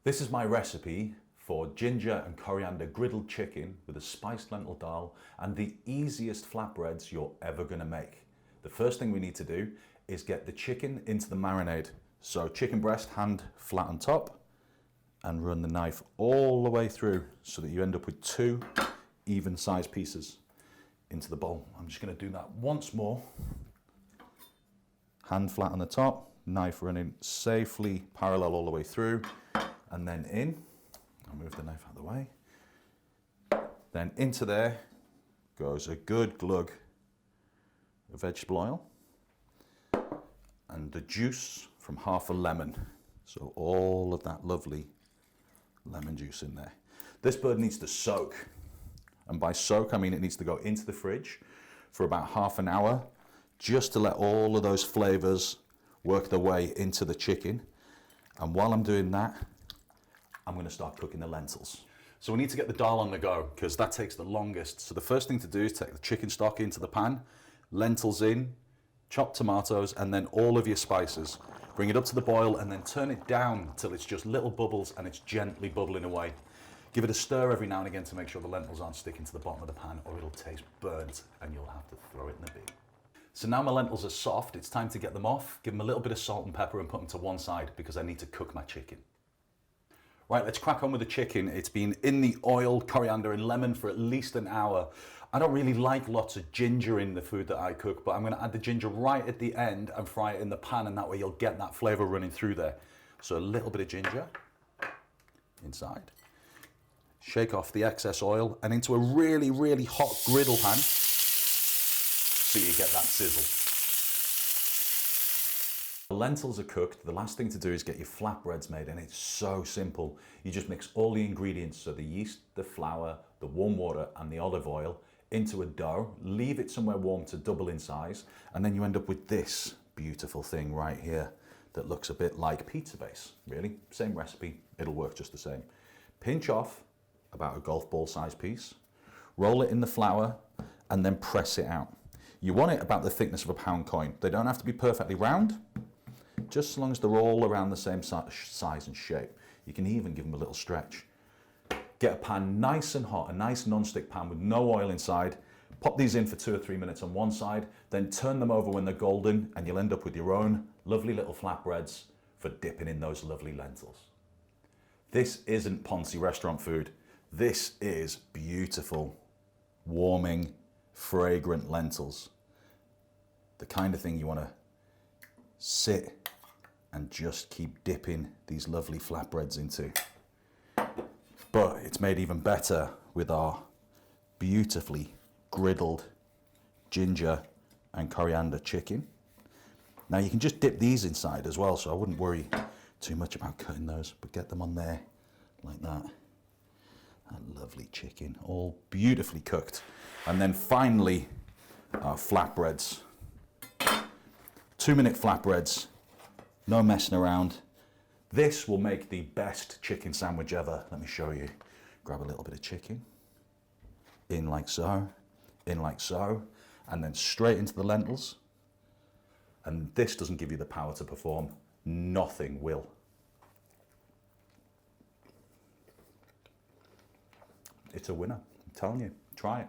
This is my recipe for ginger and coriander griddled chicken with a spiced lentil dal and the easiest flatbreads you're ever going to make. The first thing we need to do is get the chicken into the marinade. So chicken breast, hand flat on top, and run the knife all the way through so that you end up with two even sized pieces into the bowl. I'm just going to do that once more. Hand flat on the top, knife running safely parallel all the way through, and then in. I'll move the knife out of the way. Then into there goes a good glug of vegetable oil and the juice from half a lemon. So all of that lovely lemon juice in there. This bird needs to soak. And by soak, I mean it needs to go into the fridge for about half an hour, just to let all of those flavors work their way into the chicken. And while I'm doing that, I'm going to start cooking the lentils. So we need to get the dal on the go because that takes the longest. So the first thing to do is take the chicken stock into the pan, lentils in, chopped tomatoes, and then all of your spices. Bring it up to the boil and then turn it down until it's just little bubbles and it's gently bubbling away. Give it a stir every now and again to make sure the lentils aren't sticking to the bottom of the pan or it'll taste burnt and you'll have to throw it in the bin. So now my lentils are soft, it's time to get them off. Give them a little bit of salt and pepper and put them to one side because I need to cook my chicken. Right, let's crack on with the chicken. It's been in the oil, coriander and lemon for at least an hour. I don't really like lots of ginger in the food that I cook, but I'm going to add the ginger right at the end and fry it in the pan, and that way you'll get that flavor running through there. So a little bit of ginger inside. Shake off the excess oil and into a really, really hot griddle pan so you get that sizzle. The lentils are cooked. The last thing to do is get your flatbreads made, and it's so simple. You just mix all the ingredients, so the yeast, the flour, the warm water and the olive oil into a dough, leave it somewhere warm to double in size, and then you end up with this beautiful thing right here that looks a bit like pizza base, really. Same recipe, it'll work just the same. Pinch off about a golf ball size piece, roll it in the flour and then press it out. You want it about the thickness of a pound coin. They don't have to be perfectly round, just as long as they're all around the same size and shape. You can even give them a little stretch. Get a pan nice and hot, a nice non-stick pan with no oil inside. Pop these in for 2 or 3 minutes on one side, then turn them over when they're golden, and you'll end up with your own lovely little flatbreads for dipping in those lovely lentils. This isn't Ponzi restaurant food. This is beautiful, warming, fragrant lentils. The kind of thing you want to sit and just keep dipping these lovely flatbreads into. But it's made even better with our beautifully griddled ginger and coriander chicken. Now you can just dip these inside as well, so I wouldn't worry too much about cutting those, but get them on there like that. That lovely chicken, all beautifully cooked. And then finally, our flatbreads. 2-minute flatbreads, no messing around. This will make the best chicken sandwich ever. Let me show you. Grab a little bit of chicken, in like so, and then straight into the lentils. And this doesn't give you the power to perform. Nothing will. It's a winner, I'm telling you, try it.